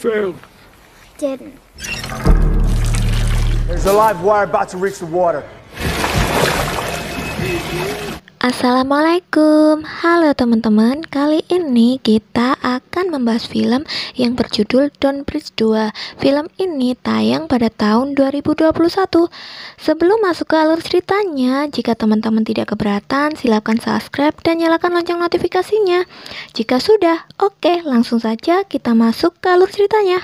failed. Didn't. There's a live wire about to reach the water. Assalamualaikum, halo teman-teman. Kali ini kita akan membahas film yang berjudul Don't Breathe 2. Film ini tayang pada tahun 2021. Sebelum masuk ke alur ceritanya, jika teman-teman tidak keberatan, silakan subscribe dan nyalakan lonceng notifikasinya. Jika sudah, oke, langsung saja kita masuk ke alur ceritanya.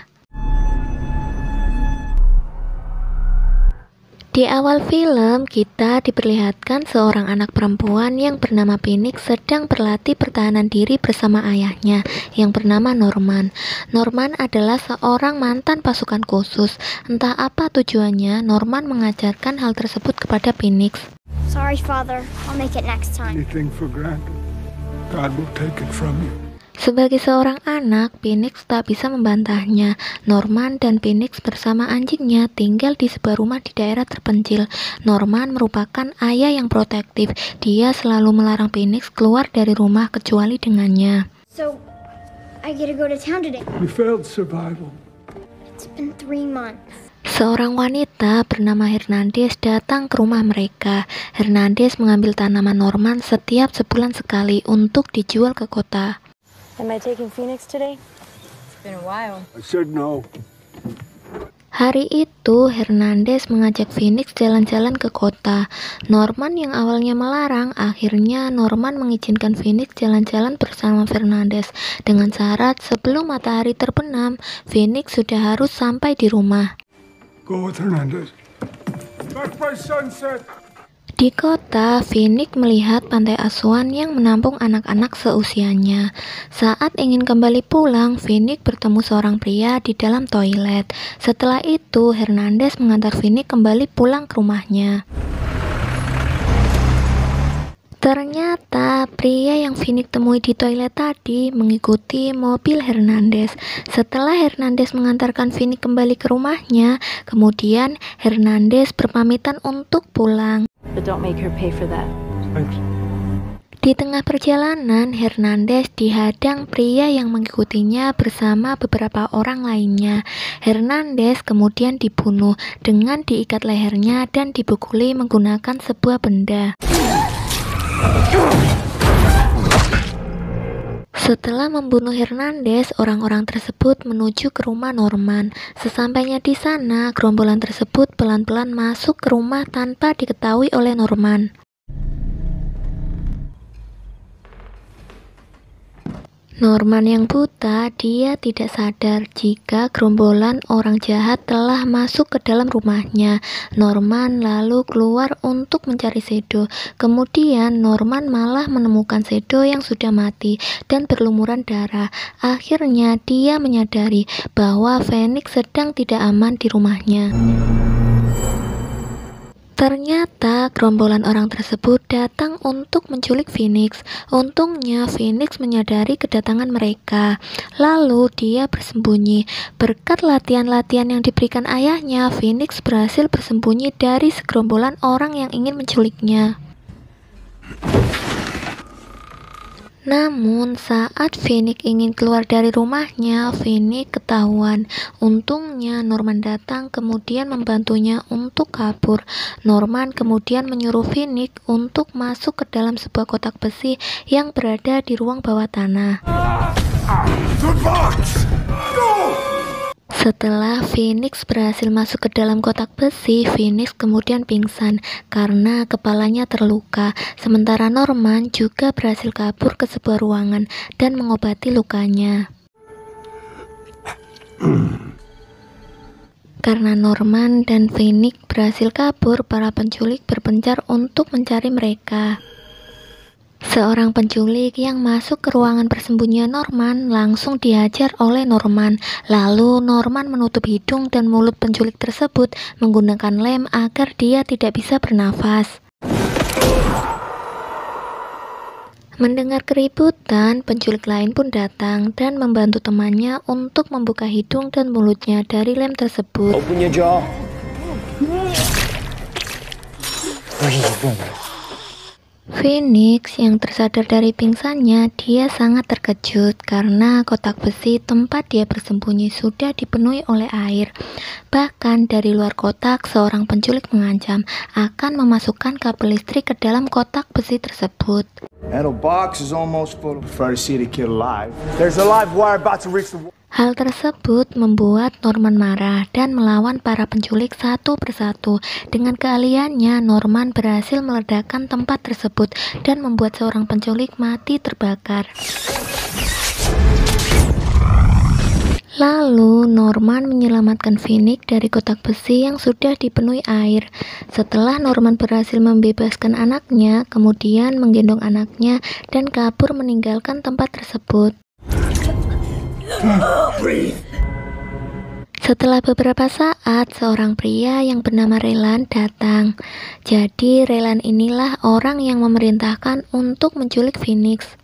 Di awal film, kita diperlihatkan seorang anak perempuan yang bernama Phoenix sedang berlatih pertahanan diri bersama ayahnya yang bernama Norman. Norman adalah seorang mantan pasukan khusus. Entah apa tujuannya, Norman mengajarkan hal tersebut kepada Phoenix. Sorry, Father. I'll make it next time. Anything for granted, God will take it from you. Sebagai seorang anak, Phoenix tak bisa membantahnya. Norman dan Phoenix bersama anjingnya tinggal di sebuah rumah di daerah terpencil. Norman merupakan ayah yang protektif. Dia selalu melarang Phoenix keluar dari rumah kecuali dengannya. So, I get to go to town today. We failed survival. It's been 3 months. Seorang wanita bernama Hernandez datang ke rumah mereka. Hernandez mengambil tanaman Norman setiap sebulan sekali untuk dijual ke kota. Am I taking Phoenix today? It's been a while. I said no. Hari itu, Hernandez mengajak Phoenix jalan-jalan ke kota. Norman yang awalnya melarang, akhirnya Norman mengizinkan Phoenix jalan-jalan bersama Hernandez. Dengan syarat sebelum matahari terbenam, Phoenix sudah harus sampai di rumah. Go with Hernandez. Back by sunset. Di kota, Phoenix melihat pantai asuhan yang menampung anak-anak seusianya. Saat ingin kembali pulang, Phoenix bertemu seorang pria di dalam toilet. Setelah itu, Hernandez mengantar Phoenix kembali pulang ke rumahnya. Ternyata pria yang Phoenix temui di toilet tadi mengikuti mobil Hernandez. Setelah Hernandez mengantarkan Phoenix kembali ke rumahnya, kemudian Hernandez berpamitan untuk pulang. But don't make her pay for that. Thanks. Di tengah perjalanan, Hernandez dihadang pria yang mengikutinya bersama beberapa orang lainnya. Hernandez kemudian dibunuh dengan diikat lehernya dan dipukuli menggunakan sebuah benda. Setelah membunuh Hernandez, orang-orang tersebut menuju ke rumah Norman. Sesampainya di sana, gerombolan tersebut pelan-pelan masuk ke rumah tanpa diketahui oleh Norman. Norman yang buta, dia tidak sadar jika gerombolan orang jahat telah masuk ke dalam rumahnya. Norman lalu keluar untuk mencari Shadow. Kemudian Norman malah menemukan Shadow yang sudah mati dan berlumuran darah. Akhirnya dia menyadari bahwa Phoenix sedang tidak aman di rumahnya. Ternyata gerombolan orang tersebut datang untuk menculik Phoenix. Untungnya Phoenix menyadari kedatangan mereka. Lalu dia bersembunyi. Berkat latihan-latihan yang diberikan ayahnya, Phoenix berhasil bersembunyi dari segerombolan orang yang ingin menculiknya. Namun saat Phoenix ingin keluar dari rumahnya, Phoenix ketahuan. Untungnya Norman datang kemudian membantunya untuk kabur. Norman kemudian menyuruh Phoenix untuk masuk ke dalam sebuah kotak besi yang berada di ruang bawah tanah. The box! Go! Setelah Phoenix berhasil masuk ke dalam kotak besi, Phoenix kemudian pingsan karena kepalanya terluka. Sementara Norman juga berhasil kabur ke sebuah ruangan dan mengobati lukanya. Karena Norman dan Phoenix berhasil kabur, para penculik berpencar untuk mencari mereka. Seorang penculik yang masuk ke ruangan persembunyian Norman langsung dihajar oleh Norman. Lalu Norman menutup hidung dan mulut penculik tersebut menggunakan lem agar dia tidak bisa bernafas. Mendengar keributan, penculik lain pun datang dan membantu temannya untuk membuka hidung dan mulutnya dari lem tersebut. Open your jaw. Breathe. Phoenix yang tersadar dari pingsannya, dia sangat terkejut karena kotak besi tempat dia bersembunyi sudah dipenuhi oleh air. Bahkan dari luar kotak, seorang penculik mengancam akan memasukkan kabel listrik ke dalam kotak besi tersebut. Metal box is almost full. Prefer to see the kid alive. There's a live wire about to reach the water. Hal tersebut membuat Norman marah dan melawan para penculik satu persatu. Dengan keahliannya, Norman berhasil meledakkan tempat tersebut dan membuat seorang penculik mati terbakar. Lalu, Norman menyelamatkan Phoenix dari kotak besi yang sudah dipenuhi air. Setelah Norman berhasil membebaskan anaknya, kemudian menggendong anaknya dan kabur meninggalkan tempat tersebut. Setelah beberapa saat, seorang pria yang bernama Raylan datang. Jadi, Raylan inilah orang yang memerintahkan untuk menculik Phoenix.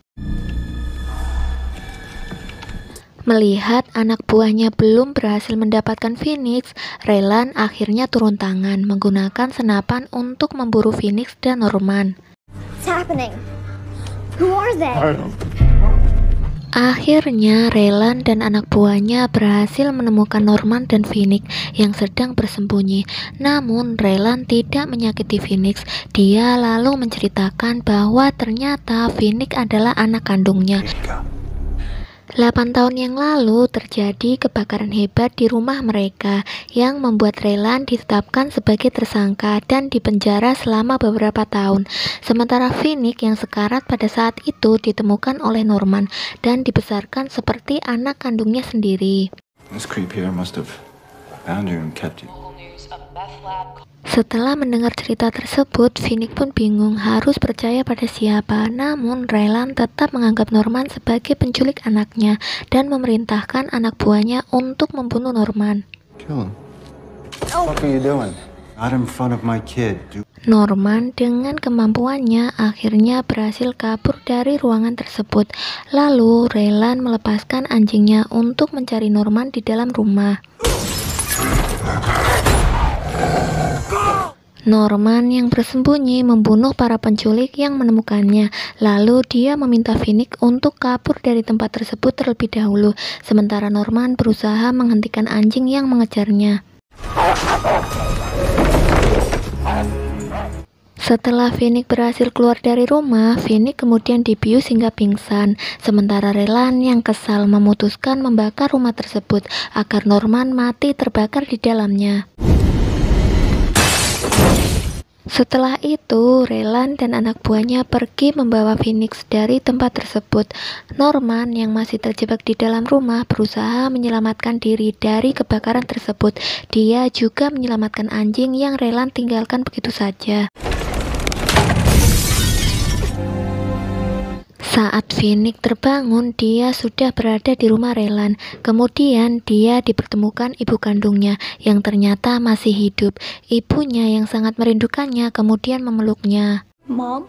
Melihat anak buahnya belum berhasil mendapatkan Phoenix, Raylan akhirnya turun tangan menggunakan senapan untuk memburu Phoenix dan Norman. What's happening? Who are they? Akhirnya, Raylan dan anak buahnya berhasil menemukan Norman dan Phoenix yang sedang bersembunyi. Namun, Raylan tidak menyakiti Phoenix. Dia lalu menceritakan bahwa ternyata Phoenix adalah anak kandungnya. 8 tahun yang lalu terjadi kebakaran hebat di rumah mereka yang membuat Raylan ditetapkan sebagai tersangka dan dipenjara selama beberapa tahun. Sementara Phoenix yang sekarat pada saat itu ditemukan oleh Norman dan dibesarkan seperti anak kandungnya sendiri. This creep here must have found you and kept you. Setelah mendengar cerita tersebut, Phoenix pun bingung harus percaya pada siapa. Namun, Raylan tetap menganggap Norman sebagai penculik anaknya dan memerintahkan anak buahnya untuk membunuh Norman. Kill him. What are you doing? Not in front of my kid. Norman dengan kemampuannya akhirnya berhasil kabur dari ruangan tersebut. Lalu, Raylan melepaskan anjingnya untuk mencari Norman di dalam rumah. Norman yang bersembunyi membunuh para penculik yang menemukannya. Lalu dia meminta Phoenix untuk kabur dari tempat tersebut terlebih dahulu, sementara Norman berusaha menghentikan anjing yang mengejarnya. Setelah Phoenix berhasil keluar dari rumah, Phoenix kemudian dibius hingga pingsan. Sementara Raylan yang kesal memutuskan membakar rumah tersebut agar Norman mati terbakar di dalamnya. Setelah itu, Raylan dan anak buahnya pergi membawa Phoenix dari tempat tersebut. Norman yang masih terjebak di dalam rumah berusaha menyelamatkan diri dari kebakaran tersebut. Dia juga menyelamatkan anjing yang Raylan tinggalkan begitu saja. Saat Phoenix terbangun, dia sudah berada di rumah Raylan. Kemudian dia dipertemukan ibu kandungnya yang ternyata masih hidup. Ibunya yang sangat merindukannya kemudian memeluknya. Mom?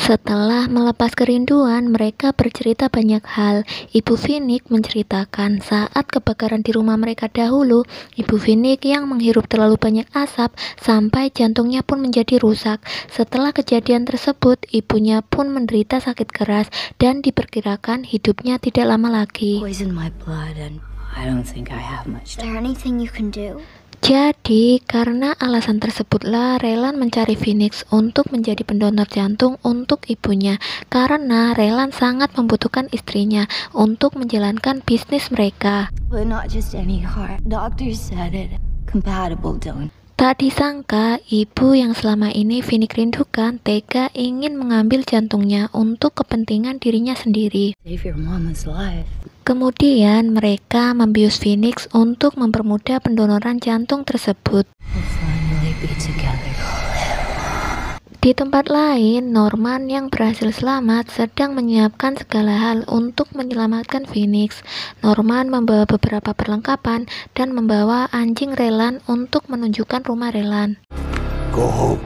Setelah melepas kerinduan, mereka bercerita banyak hal. Ibu Phoenix menceritakan saat kebakaran di rumah mereka dahulu, Ibu Phoenix yang menghirup terlalu banyak asap sampai jantungnya pun menjadi rusak. Setelah kejadian tersebut, ibunya pun menderita sakit keras dan diperkirakan hidupnya tidak lama lagi. Poison my blood and I don't think I have much Is there anything you can do? Jadi, karena alasan tersebutlah Raylan mencari Phoenix untuk menjadi pendonor jantung untuk ibunya. Karena Raylan sangat membutuhkan istrinya untuk menjalankan bisnis mereka. But not just any heart. Doctors said it. Compatible donor. Tak disangka, ibu yang selama ini Phoenix rindukan tega ingin mengambil jantungnya untuk kepentingan dirinya sendiri. Save your mama's life. Kemudian mereka membius Phoenix untuk mempermudah pendonoran jantung tersebut. We'll finally be together. Di tempat lain, Norman yang berhasil selamat sedang menyiapkan segala hal untuk menyelamatkan Phoenix. Norman membawa beberapa perlengkapan dan membawa anjing Raylan untuk menunjukkan rumah Raylan. Go home.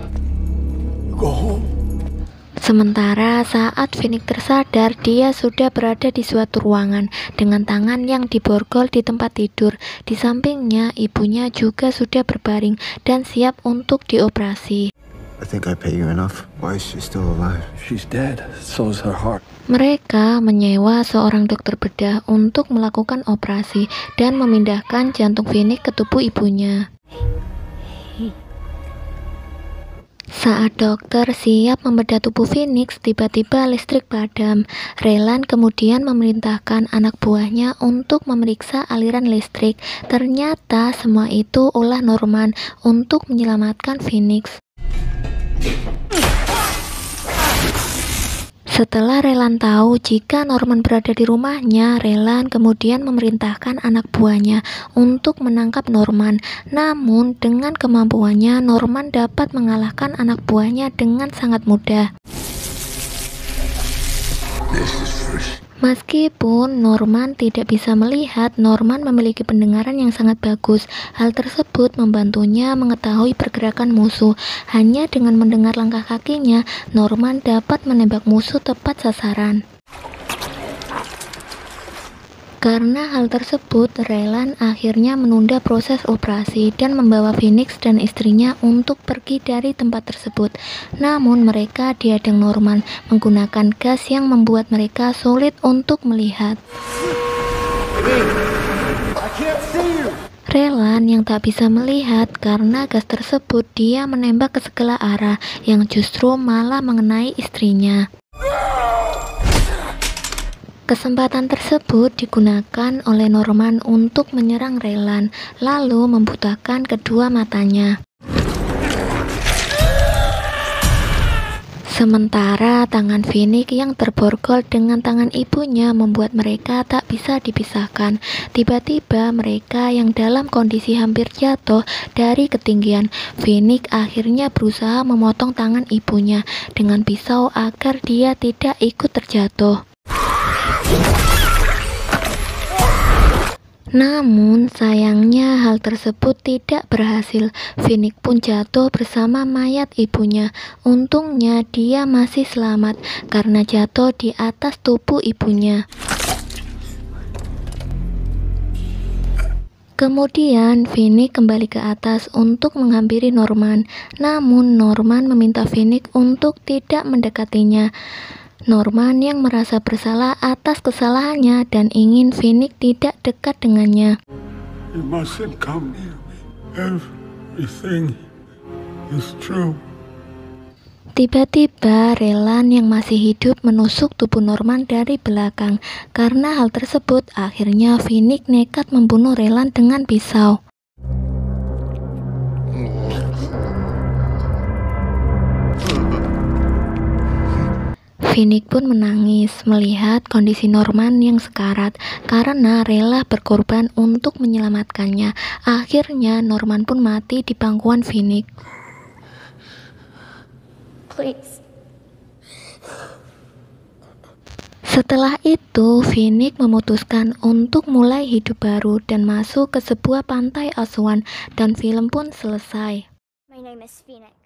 Go home. Sementara saat Phoenix tersadar, dia sudah berada di suatu ruangan dengan tangan yang diborgol di tempat tidur. Di sampingnya, ibunya juga sudah berbaring dan siap untuk dioperasi. I think I pay you enough. Why is she still alive? She's dead. So is her heart. Mereka menyewa seorang dokter bedah untuk melakukan operasi dan memindahkan jantung Phoenix ke tubuh ibunya. Saat dokter siap membedah tubuh Phoenix, tiba-tiba listrik padam. Raylan kemudian memerintahkan anak buahnya untuk memeriksa aliran listrik. Ternyata semua itu ulah Norman untuk menyelamatkan Phoenix. Setelah Raylan tahu jika Norman berada di rumahnya, Raylan kemudian memerintahkan anak buahnya untuk menangkap Norman. Namun, dengan kemampuannya, Norman dapat mengalahkan anak buahnya dengan sangat mudah. Meskipun Norman tidak bisa melihat, Norman memiliki pendengaran yang sangat bagus. Hal tersebut membantunya mengetahui pergerakan musuh. Hanya dengan mendengar langkah kakinya, Norman dapat menembak musuh tepat sasaran. Karena hal tersebut, Raylan akhirnya menunda proses operasi dan membawa Phoenix dan istrinya untuk pergi dari tempat tersebut. Namun mereka dihadang Norman menggunakan gas yang membuat mereka sulit untuk melihat. Raylan yang tak bisa melihat karena gas tersebut, dia menembak ke segala arah yang justru malah mengenai istrinya. Kesempatan tersebut digunakan oleh Norman untuk menyerang Raylan, lalu membutakan kedua matanya. Sementara tangan Phoenix yang terborgol dengan tangan ibunya membuat mereka tak bisa dipisahkan. Tiba-tiba mereka yang dalam kondisi hampir jatuh dari ketinggian. Phoenix akhirnya berusaha memotong tangan ibunya dengan pisau agar dia tidak ikut terjatuh. Namun sayangnya hal tersebut tidak berhasil. Phoenix pun jatuh bersama mayat ibunya. Untungnya dia masih selamat karena jatuh di atas tubuh ibunya. Kemudian Phoenix kembali ke atas untuk menghampiri Norman. Namun Norman meminta Phoenix untuk tidak mendekatinya. Norman yang merasa bersalah atas kesalahannya dan ingin Phoenix tidak dekat dengannya. You mustn't come near me. Everything is true. Tiba-tiba Raylan yang masih hidup menusuk tubuh Norman dari belakang. Karena hal tersebut, akhirnya Phoenix nekat membunuh Raylan dengan pisau. Phoenix pun menangis melihat kondisi Norman yang sekarat karena rela berkorban untuk menyelamatkannya. Akhirnya Norman pun mati di pangkuan Phoenix. Please. Setelah itu, Phoenix memutuskan untuk mulai hidup baru dan masuk ke sebuah pantai asuhan dan film pun selesai. My name is Phoenix.